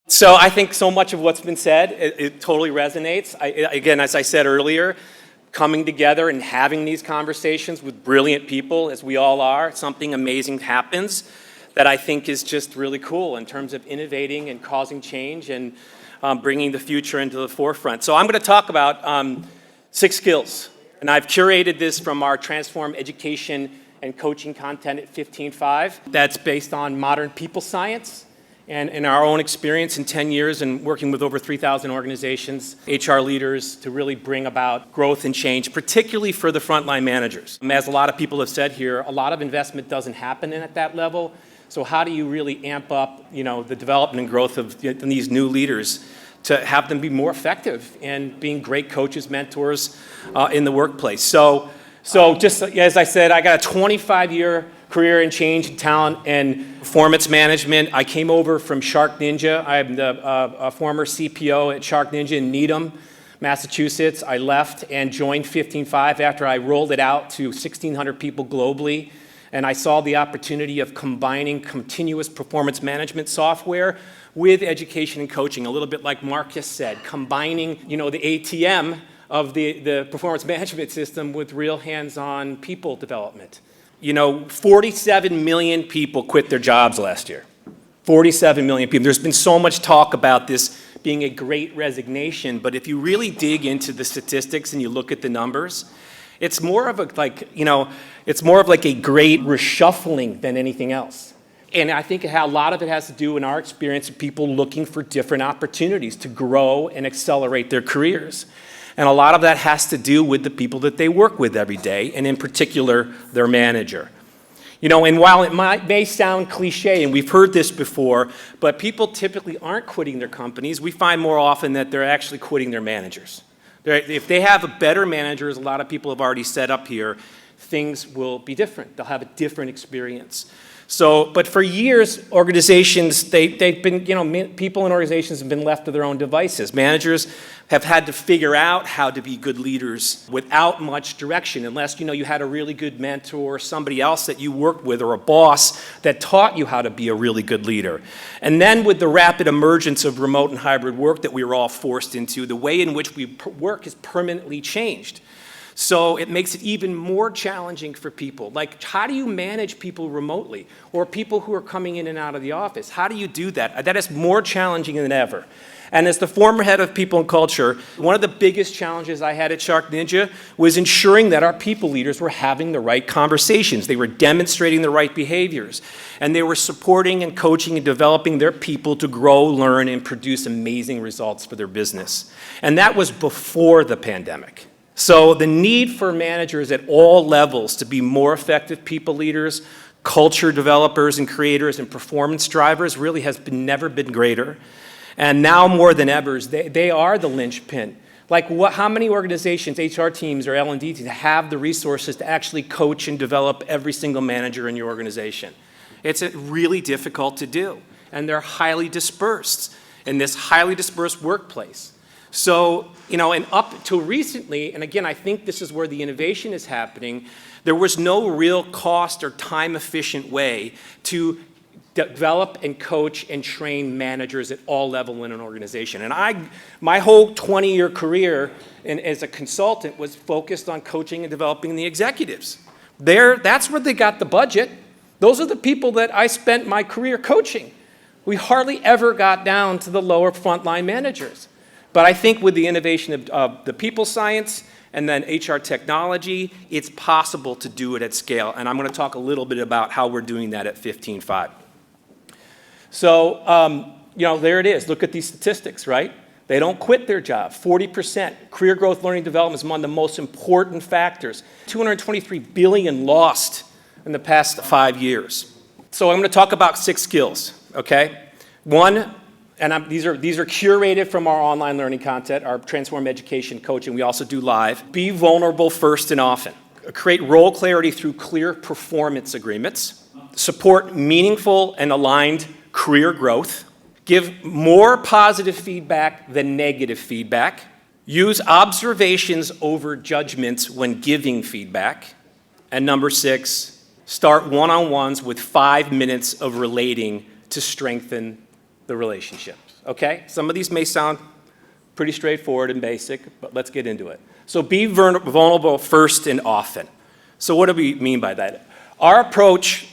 So I think so much of what's been said, it totally resonates. Again, as I said earlier, coming together and having these conversations with brilliant people, as we all are, something amazing happens that I think is just really cool in terms of innovating and causing change and bringing the future into the forefront. So I'm going to talk about 6 skills. And I've curated this from our Transform Education and Coaching content at 15.5. That's based on modern people science and in our own experience in 10 years and working with over 3,000 organizations, HR leaders, to really bring about growth and change, particularly for the frontline managers. As a lot of people have said here, a lot of investment doesn't happen at that level. So how do you really amp up, the development and growth of these new leaders to have them be more effective in being great coaches, mentors in the workplace? So just as I said, I got a 25-year career in change, talent, and performance management. I came over from Shark Ninja. I'm the former CPO at Shark Ninja in Needham, Massachusetts. I left and joined 15.5 after I rolled it out to 1,600 people globally. And I saw the opportunity of combining continuous performance management software with education and coaching, a little bit like Marcus said, combining, the ATM of the performance management system with real hands-on people development. 47 million people quit their jobs last year. 47 million people. There's been so much talk about this being a great resignation, but if you really dig into the statistics and you look at the numbers, it's more of a great reshuffling than anything else. And I think a lot of it has to do in our experience of people looking for different opportunities to grow and accelerate their careers. And a lot of that has to do with the people that they work with every day, and in particular, their manager. And while it may sound cliche, and we've heard this before, but people typically aren't quitting their companies. We find more often that they're actually quitting their managers. If they have a better manager, as a lot of people have already set up here, things will be different. They'll have a different experience. But for years, organizations, they've been, people in organizations have been left to their own devices. Managers have had to figure out how to be good leaders without much direction, unless, you had a really good mentor or somebody else that you worked with or a boss that taught you how to be a really good leader. And then with the rapid emergence of remote and hybrid work that we were all forced into, the way in which we work has permanently changed. So it makes it even more challenging for people. Like, how do you manage people remotely or people who are coming in and out of the office? How do you do that? That is more challenging than ever. And as the former head of people and culture, one of the biggest challenges I had at Shark Ninja was ensuring that our people leaders were having the right conversations. They were demonstrating the right behaviors. And they were supporting and coaching and developing their people to grow, learn, and produce amazing results for their business. And that was before the pandemic. So the need for managers at all levels to be more effective people leaders, culture developers and creators, and performance drivers really has never been greater. And now more than ever, they are the linchpin. Like, how many organizations, HR teams or L&D teams, have the resources to actually coach and develop every single manager in your organization? It's really difficult to do. And they're highly dispersed in this highly dispersed workplace. So, and up to recently, and again, I think this is where the innovation is happening, there was no real cost or time-efficient way to develop and coach and train managers at all levels in an organization. And my whole 20-year career as a consultant was focused on coaching and developing the executives. That's where they got the budget. Those are the people that I spent my career coaching. We hardly ever got down to the lower frontline managers. But I think with the innovation of the people science and then HR technology, it's possible to do it at scale. And I'm going to talk a little bit about how we're doing that at 15.5. So, there it is. Look at these statistics, right? They don't quit their job. 40%. Career growth, learning, development is among the most important factors. $223 billion lost in the past 5 years. So I'm going to talk about 6 skills, okay? One, and these are curated from our online learning content, our Transform Education coaching. We also do live. Be vulnerable first and often. Create role clarity through clear performance agreements. Support meaningful and aligned career growth. Give more positive feedback than negative feedback. Use observations over judgments when giving feedback. And number 6, start one-on-ones with 5 minutes of relating to strengthen the relationships. okay? Some of these may sound pretty straightforward and basic, but let's get into it. So be vulnerable first and often. So what do we mean by that? Our approach,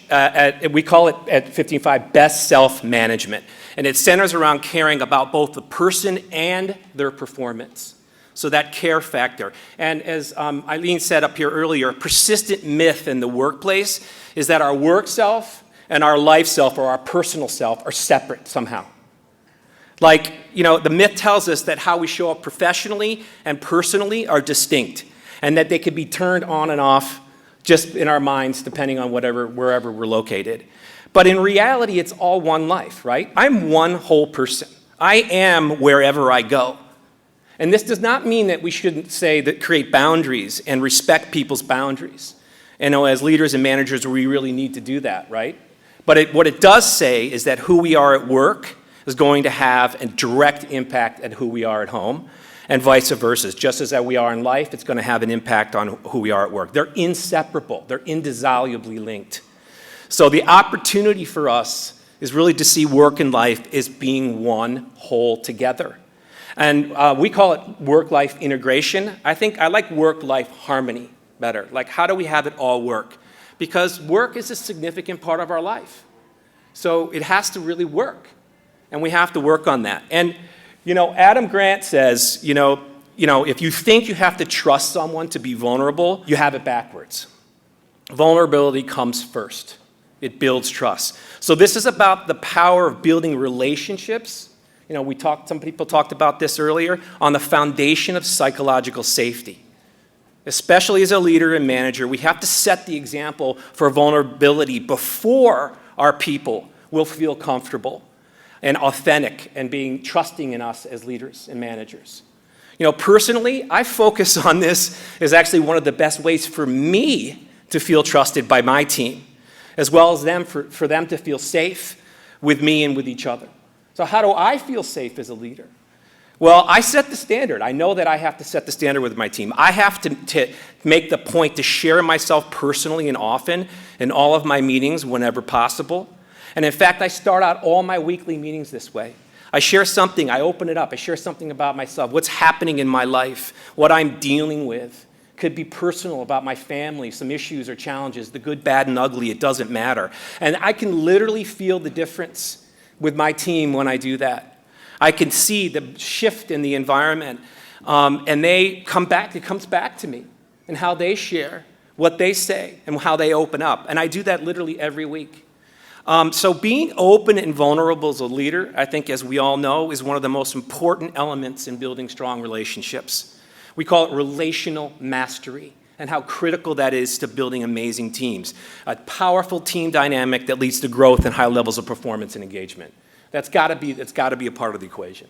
we call it at 15.5 best self-management, and it centers around caring about both the person and their performance. So that care factor. And as Eileen said up here earlier, a persistent myth in the workplace is that our work self and our life self or our personal self are separate somehow. Like, the myth tells us that how we show up professionally and personally are distinct, and that they can be turned on and off just in our minds depending on wherever we're located. But in reality, it's all one life, right? I'm one whole person. I am wherever I go. And this does not mean that we shouldn't say that create boundaries and respect people's boundaries. And as leaders and managers, we really need to do that, right? But what it does say is that who we are at work is going to have a direct impact at who we are at home, and vice versa. Just as that we are in life, it's going to have an impact on who we are at work. They're inseparable. They're indissolubly linked. So the opportunity for us is really to see work and life as being one whole together. And we call it work-life integration. I like work-life harmony better. Like, how do we have it all work? Because work is a significant part of our life. So it has to really work. And we have to work on that. And, Adam Grant says, if you think you have to trust someone to be vulnerable, you have it backwards. Vulnerability comes first. It builds trust. So this is about the power of building relationships. Some people talked about this earlier, on the foundation of psychological safety. Especially as a leader and manager, we have to set the example for vulnerability before our people will feel comfortable and authentic and being trusting in us as leaders and managers. Personally, I focus on this as actually one of the best ways for me to feel trusted by my team, as well as for them to feel safe with me and with each other. So how do I feel safe as a leader? Well, I set the standard. I know that I have to set the standard with my team. I have to make the point to share myself personally and often in all of my meetings whenever possible. And in fact, I start out all my weekly meetings this way. I share something, I open it up, I share something about myself, what's happening in my life, what I'm dealing with. Could be personal about my family, some issues or challenges, the good, bad, and ugly, it doesn't matter. And I can literally feel the difference with my team when I do that. I can see the shift in the environment, and it comes back to me and how they share, what they say, and how they open up. And I do that literally every week. So being open and vulnerable as a leader, I think, as we all know, is one of the most important elements in building strong relationships. We call it relational mastery, and how critical that is to building amazing teams. A powerful team dynamic that leads to growth and high levels of performance and engagement. That's got to be a part of the equation.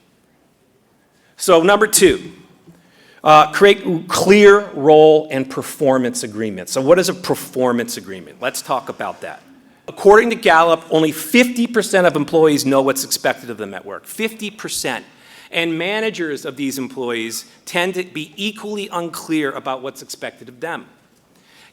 So number 2, create clear role and performance agreements. So what is a performance agreement? Let's talk about that. According to Gallup, only 50% of employees know what's expected of them at work. 50%. And managers of these employees tend to be equally unclear about what's expected of them.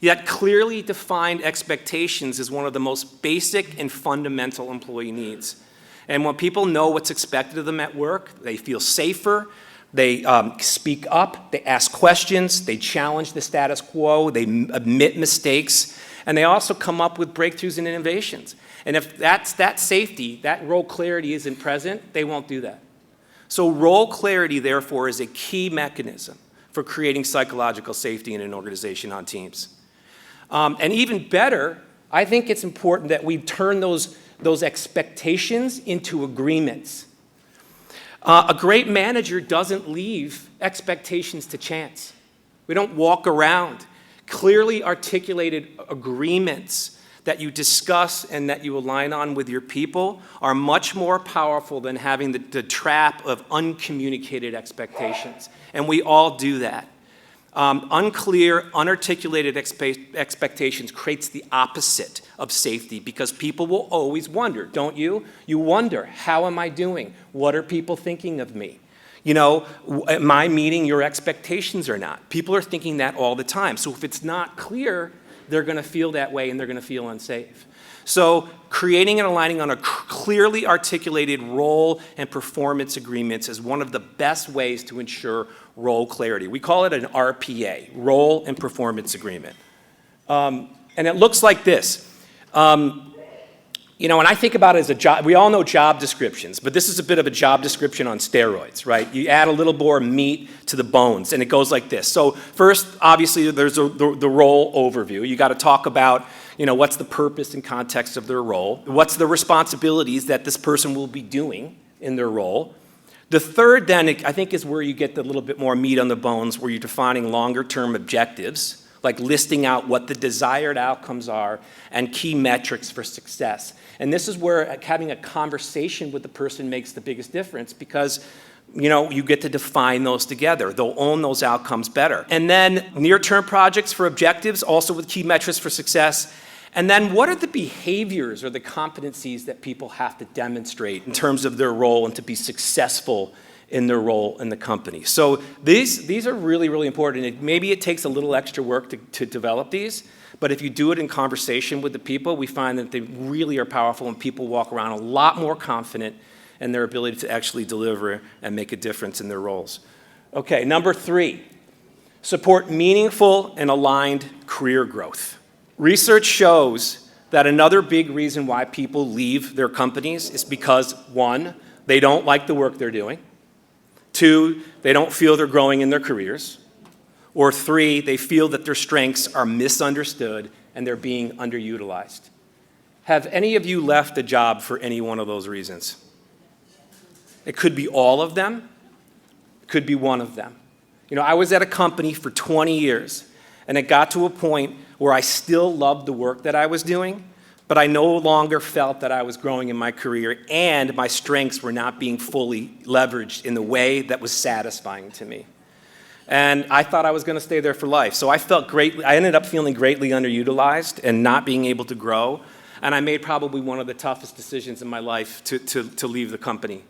Yet clearly defined expectations is one of the most basic and fundamental employee needs. And when people know what's expected of them at work, they feel safer, they speak up, they ask questions, they challenge the status quo, they admit mistakes, and they also come up with breakthroughs and innovations. And if that safety, that role clarity isn't present, they won't do that. So role clarity, therefore, is a key mechanism for creating psychological safety in an organization on teams. And even better, I think it's important that we turn those expectations into agreements. A great manager doesn't leave expectations to chance. We don't walk around. Clearly articulated agreements that you discuss and that you align on with your people are much more powerful than having the trap of uncommunicated expectations. And we all do that. Unclear, unarticulated expectations creates the opposite of safety because people will always wonder, don't you? You wonder, how am I doing? What are people thinking of me? Am I meeting your expectations or not? People are thinking that all the time. So if it's not clear, they're going to feel that way and they're going to feel unsafe. So creating and aligning on a clearly articulated role and performance agreements is one of the best ways to ensure role clarity. We call it an RPA, role and performance agreement. And it looks like this. When I think about it as a job, we all know job descriptions, but this is a bit of a job description on steroids, right? You add a little more meat to the bones, and it goes like this. So first, obviously, there's the role overview. You got to talk about, what's the purpose and context of their role? What's the responsibilities that this person will be doing in their role? The third, then, I think, is where you get the little bit more meat on the bones, where you're defining longer-term objectives, like listing out what the desired outcomes are and key metrics for success. And this is where having a conversation with the person makes the biggest difference, because you get to define those together. They'll own those outcomes better. And then near-term projects for objectives, also with key metrics for success. And then what are the behaviors or the competencies that people have to demonstrate in terms of their role and to be successful in their role in the company? So these are really, really important. Maybe it takes a little extra work to develop these, but if you do it in conversation with the people, we find that they really are powerful, and people walk around a lot more confident in their ability to actually deliver and make a difference in their roles. Okay, number 3, support meaningful and aligned career growth. Research shows that another big reason why people leave their companies is because, 1, they don't like the work they're doing. 2, they don't feel they're growing in their careers. Or 3, they feel that their strengths are misunderstood and they're being underutilized. Have any of you left a job for any one of those reasons? It could be all of them. It could be one of them. I was at a company for 20 years, and it got to a point where I still loved the work that I was doing, but I no longer felt that I was growing in my career, and my strengths were not being fully leveraged in the way that was satisfying to me. And I thought I was going to stay there for life. So I ended up feeling greatly underutilized and not being able to grow. And I made probably one of the toughest decisions in my life to leave the company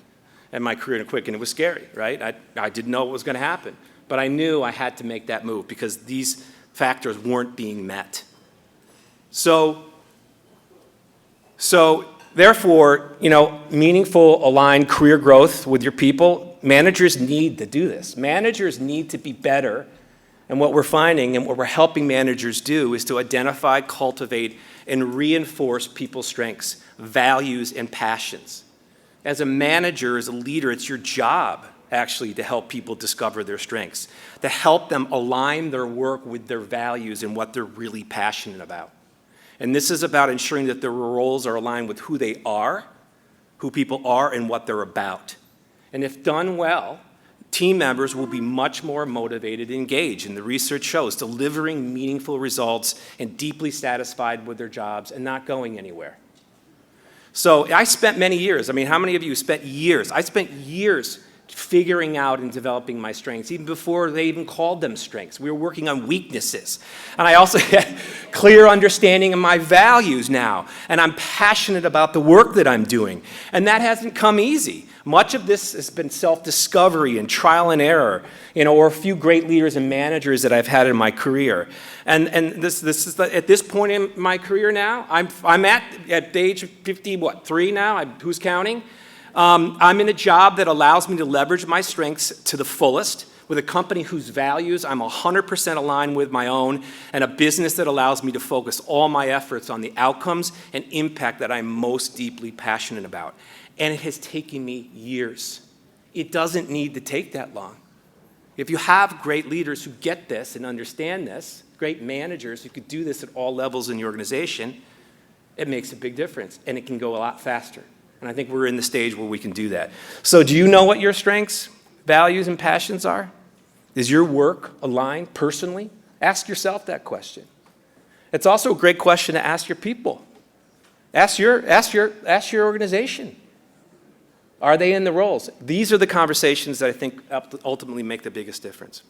and my career quick. And it was scary, right? I didn't know what was going to happen. But I knew I had to make that move because these factors weren't being met. So therefore, meaningful, aligned career growth with your people, managers need to do this. Managers need to be better. And what we're finding and what we're helping managers do is to identify, cultivate, and reinforce people's strengths, values, and passions. As a manager, as a leader, it's your job, actually, to help people discover their strengths, to help them align their work with their values and what they're really passionate about. And this is about ensuring that their roles are aligned with who they are, who people are, and what they're about. And if done well, team members will be much more motivated and engaged. And the research shows delivering meaningful results and deeply satisfied with their jobs and not going anywhere. So I spent many years. How many of you spent years? I spent years figuring out and developing my strengths, even before they even called them strengths. We were working on weaknesses. And I also had clear understanding of my values now. And I'm passionate about the work that I'm doing. And that hasn't come easy. Much of this has been self-discovery and trial and error, or a few great leaders and managers that I've had in my career. And this is at this point in my career now, I'm at the age of 53 now, who's counting? I'm in a job that allows me to leverage my strengths to the fullest, with a company whose values I'm 100% aligned with my own, and a business that allows me to focus all my efforts on the outcomes and impact that I'm most deeply passionate about. And it has taken me years. It doesn't need to take that long. If you have great leaders who get this and understand this, great managers who could do this at all levels in the organization, it makes a big difference, and it can go a lot faster. And I think we're in the stage where we can do that. So do you know what your strengths, values, and passions are? Is your work aligned personally? Ask yourself that question. It's also a great question to ask your people. Ask your organization. Are they in the roles? These are the conversations that I think ultimately make the biggest difference.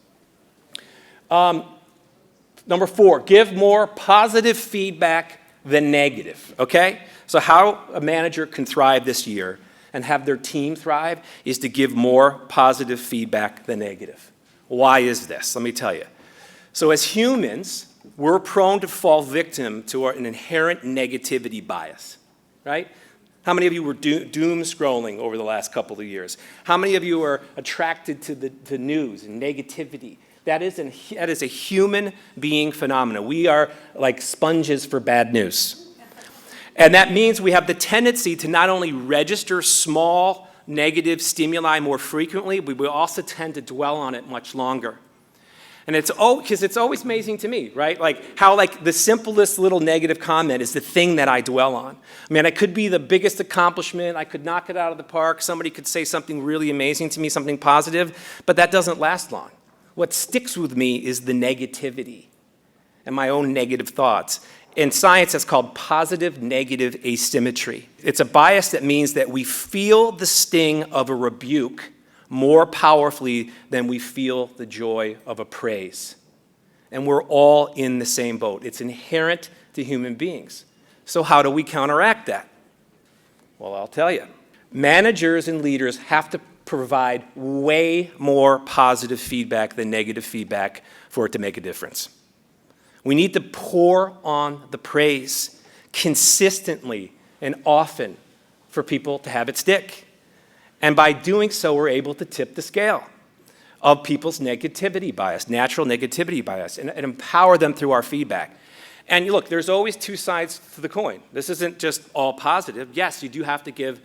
Number 4, give more positive feedback than negative, okay? So how a manager can thrive this year and have their team thrive is to give more positive feedback than negative. Why is this? Let me tell you. So as humans, we're prone to fall victim to an inherent negativity bias, right? How many of you were doom scrolling over the last couple of years? How many of you are attracted to the news and negativity? That is a human being phenomenon. We are like sponges for bad news. And that means we have the tendency to not only register small negative stimuli more frequently, but we also tend to dwell on it much longer. And because it's always amazing to me, right? Like how like the simplest little negative comment is the thing that I dwell on. I mean, it could be the biggest accomplishment. I could knock it out of the park. Somebody could say something really amazing to me, something positive, but that doesn't last long. What sticks with me is the negativity and my own negative thoughts. In science, it's called positive-negative asymmetry. It's a bias that means that we feel the sting of a rebuke more powerfully than we feel the joy of a praise. And we're all in the same boat. It's inherent to human beings. So how do we counteract that? Well, I'll tell you. Managers and leaders have to provide way more positive feedback than negative feedback for it to make a difference. We need to pour on the praise consistently and often for people to have it stick. And by doing so, we're able to tip the scale of people's negativity bias, natural negativity bias, and empower them through our feedback. And look, there's always two sides to the coin. This isn't just all positive. Yes, you do have to give,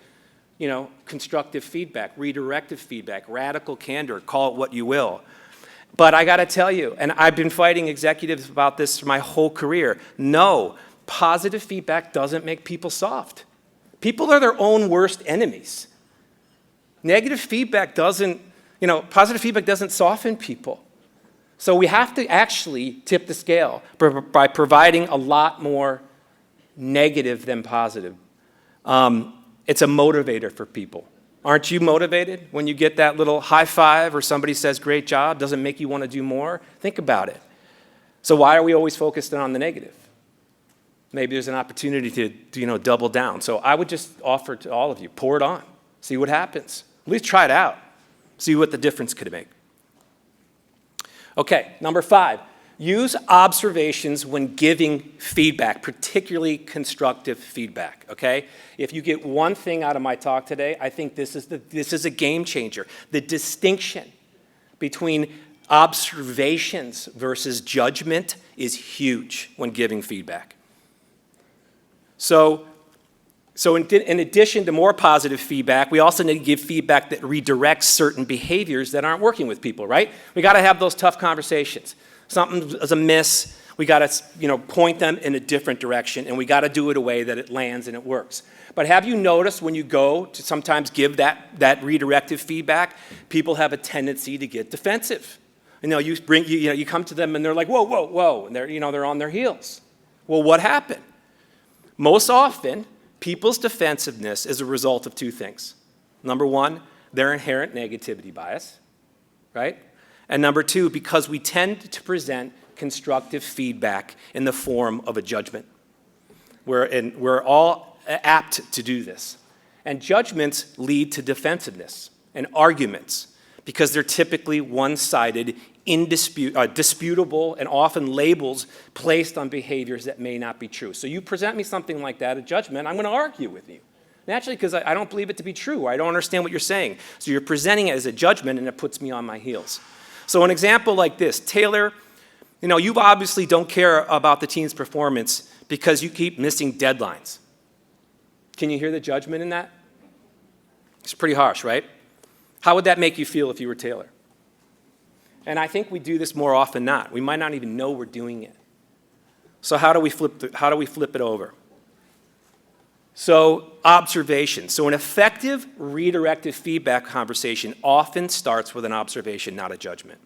constructive feedback, redirective feedback, radical candor, call it what you will. But I got to tell you, and I've been fighting executives about this for my whole career, no, positive feedback doesn't make people soft. People are their own worst enemies. Negative feedback doesn't, positive feedback doesn't soften people. So we have to actually tip the scale by providing a lot more negative than positive. It's a motivator for people. Aren't you motivated when you get that little high five or somebody says, great job, doesn't make you want to do more? Think about it. So why are we always focused on the negative? Maybe there's an opportunity to double down. So I would just offer to all of you, pour it on. See what happens. At least try it out. See what the difference could make. Okay, number 5. Use observations when giving feedback, particularly constructive feedback, okay? If you get one thing out of my talk today, I think this is a game changer. The distinction between observations versus judgment is huge when giving feedback. So in addition to more positive feedback, we also need to give feedback that redirects certain behaviors that aren't working with people, right? We got to have those tough conversations. Something is amiss, we got to point them in a different direction, and we got to do it in a way that it lands and it works. But have you noticed when you go to sometimes give that redirective feedback, people have a tendency to get defensive. You come to them and they're like, whoa, whoa, whoa, and they're on their heels. Well, what happened? Most often, people's defensiveness is a result of two things. Number one, their inherent negativity bias, right? And number 2, because we tend to present constructive feedback in the form of a judgment. We're all apt to do this. And judgments lead to defensiveness and arguments because they're typically one-sided, disputable, and often labels placed on behaviors that may not be true. So you present me something like that, a judgment, I'm going to argue with you. Naturally, because I don't believe it to be true, or I don't understand what you're saying. So you're presenting it as a judgment, and it puts me on my heels. So an example like this, Taylor, you obviously don't care about the team's performance because you keep missing deadlines. Can you hear the judgment in that? It's pretty harsh, right? How would that make you feel if you were Taylor? And I think we do this more often than not. We might not even know we're doing it. So how do we flip it over? So observation. So an effective redirective feedback conversation often starts with an observation, not a judgment.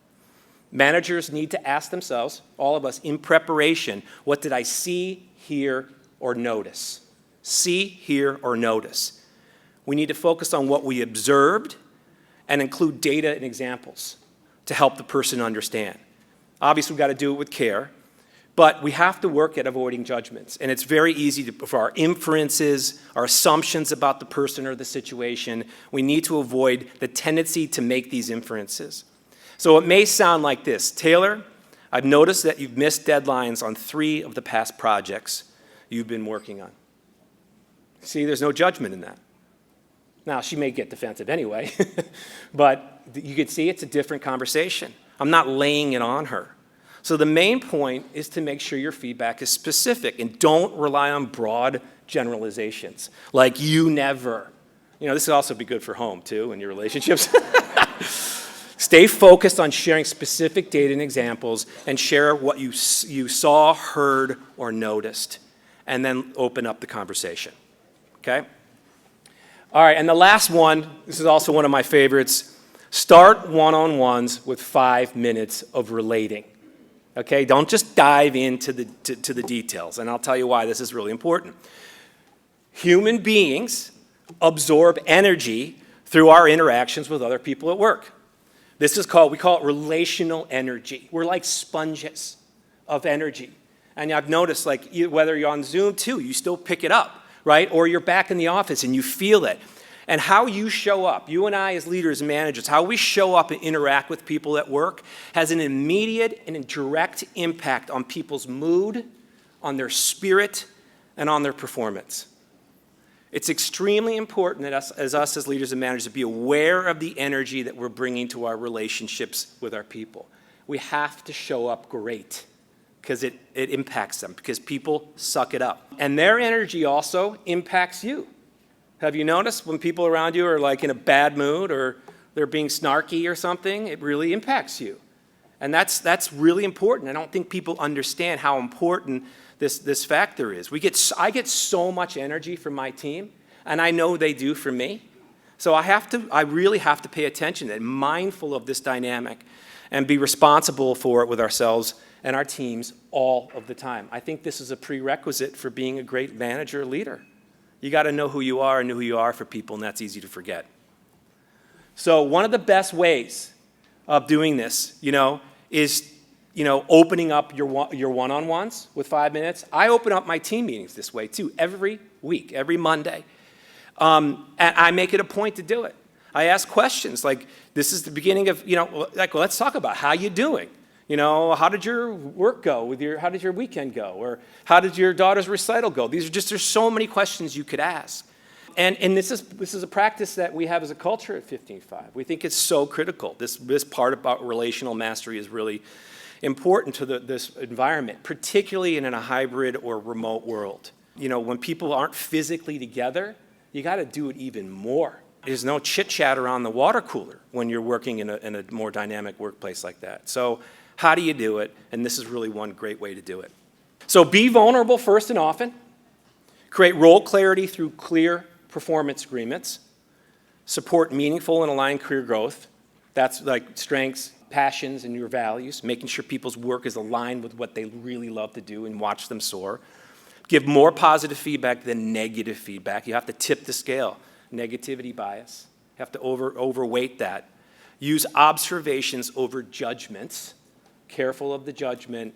Managers need to ask themselves, all of us, in preparation, what did I see, hear, or notice? See, hear, or notice. We need to focus on what we observed and include data and examples to help the person understand. Obviously, we've got to do it with care. But we have to work at avoiding judgments. And it's very easy for our inferences, our assumptions about the person or the situation, we need to avoid the tendency to make these inferences. So it may sound like this. Taylor, I've noticed that you've missed deadlines on 3 of the past projects you've been working on. See, there's no judgment in that. Now, she may get defensive anyway, but you can see it's a different conversation. I'm not laying it on her. So the main point is to make sure your feedback is specific and don't rely on broad generalizations, like you never. This would also be good for home, too, in your relationships. Stay focused on sharing specific data and examples and share what you saw, heard, or noticed, and then open up the conversation, okay? All right, and the last one, this is also one of my favorites, start one-on-ones with 5 minutes of relating, okay? Don't just dive into the details, and I'll tell you why this is really important. Human beings absorb energy through our interactions with other people at work. We call it relational energy. We're like sponges of energy. And I've noticed, whether you're on Zoom too, you still pick it up, right? Or you're back in the office and you feel it. And how you show up, you and I as leaders and managers, how we show up and interact with people at work has an immediate and direct impact on people's mood, on their spirit, and on their performance. It's extremely important that us as leaders and managers to be aware of the energy that we're bringing to our relationships with our people. We have to show up great because it impacts them, because people suck it up. And their energy also impacts you. Have you noticed when people around you are in a bad mood or they're being snarky or something, it really impacts you. And that's really important. I don't think people understand how important this factor is. I get so much energy from my team, and I know they do from me. So I really have to pay attention and mindful of this dynamic and be responsible for it with ourselves and our teams all of the time. I think this is a prerequisite for being a great manager or leader. You got to know who you are and know who you are for people, and that's easy to forget. So one of the best ways of doing this, is opening up your one-on-ones with 5 minutes. I open up my team meetings this way too, every week, every Monday. And I make it a point to do it. I ask questions this is the beginning of, let's talk about how you doing. How did your work go how did your weekend go? Or how did your daughter's recital go? There's so many questions you could ask. And this is a practice that we have as a culture at 15.5. We think it's so critical. This part about relational mastery is really important to this environment, particularly in a hybrid or remote world. When people aren't physically together, you got to do it even more. There's no chit-chat around the water cooler when you're working in a more dynamic workplace like that. So how do you do it? And this is really one great way to do it. So be vulnerable first and often. Create role clarity through clear performance agreements. Support meaningful and aligned career growth. That's strengths, passions, and your values, making sure people's work is aligned with what they really love to do and watch them soar. Give more positive feedback than negative feedback. You have to tip the scale. Negativity bias. You have to overweight that. Use observations over judgments. Careful of the judgment.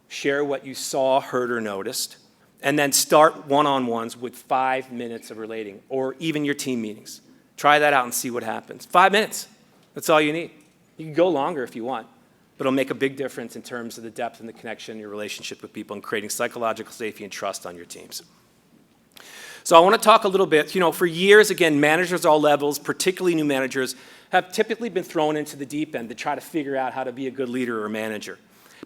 Share what you saw, heard, or noticed. And then start one-on-ones with 5 minutes of relating, or even your team meetings. Try that out and see what happens. 5 minutes. That's all you need. You can go longer if you want, but it'll make a big difference in terms of the depth and the connection in your relationship with people and creating psychological safety and trust on your teams. So I want to talk a little bit, for years, again, managers at all levels, particularly new managers, have typically been thrown into the deep end to try to figure out how to be a good leader or manager.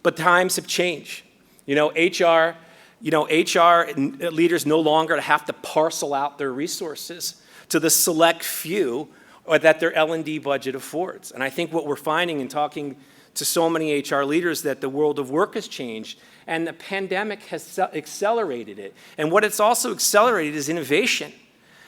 But times have changed. HR leaders no longer have to parcel out their resources to the select few that their L&D budget affords. And I think what we're finding in talking to so many HR leaders that the world of work has changed, and the pandemic has accelerated it. And what it's also accelerated is innovation.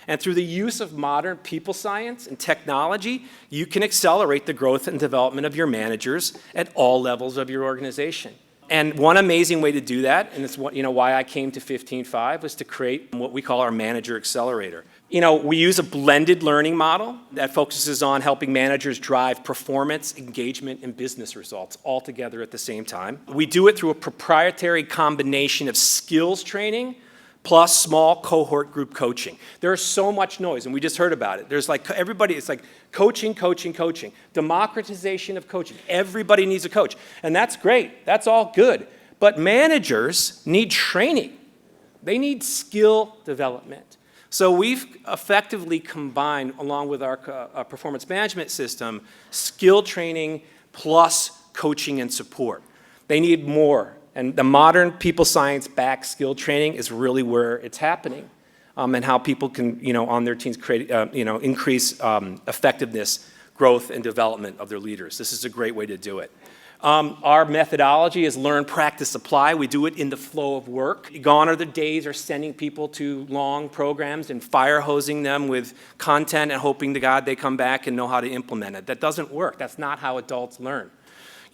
And through the use of modern people science and technology, you can accelerate the growth and development of your managers at all levels of your organization. And one amazing way to do that, and it's why I came to 15.5, was to create what we call our Manager Accelerator. We use a blended learning model that focuses on helping managers drive performance, engagement, and business results all together at the same time. We do it through a proprietary combination of skills training, plus small cohort group coaching. There's so much noise, and we just heard about it. There's like everybody, it's like coaching, coaching, coaching. Democratization of coaching. Everybody needs a coach, and that's great. That's all good. But managers need training. They need skill development. So we've effectively combined, along with our performance management system, skill training plus coaching and support. They need more. And the modern people science-backed skill training is really where it's happening, and how people can, on their teams create, increase effectiveness, growth, and development of their leaders. This is a great way to do it. Our methodology is learn, practice, apply. We do it in the flow of work. Gone are the days of sending people to long programs and fire hosing them with content and hoping to God they come back and know how to implement it. That doesn't work. That's not how adults learn.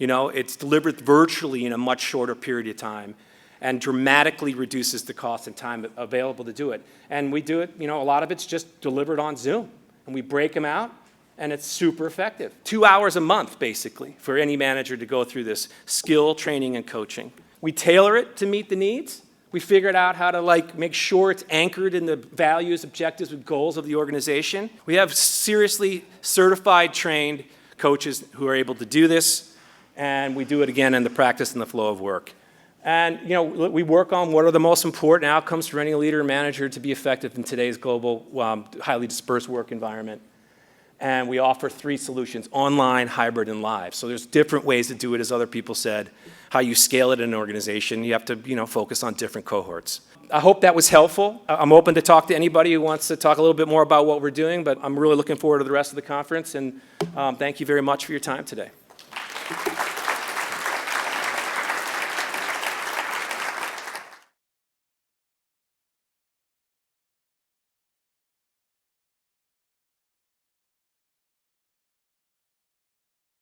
It's delivered virtually in a much shorter period of time and dramatically reduces the cost and time available to do it. And we do it, a lot of it's just delivered on Zoom. And we break them out, and it's super effective. 2 hours a month, basically, for any manager to go through this skill training and coaching. We tailor it to meet the needs. We figured out how to make sure it's anchored in the values, objectives, and goals of the organization. We have seriously certified, trained coaches who are able to do this. And we do it again in the practice and the flow of work. And we work on what are the most important outcomes for any leader or manager to be effective in today's global, highly dispersed work environment. And we offer 3 solutions: online, hybrid, and live. So there's different ways to do it, as other people said. How you scale it in an organization, you have to focus on different cohorts. I hope that was helpful. I'm open to talk to anybody who wants to talk a little bit more about what we're doing, but I'm really looking forward to the rest of the conference. And thank you very much for your time today.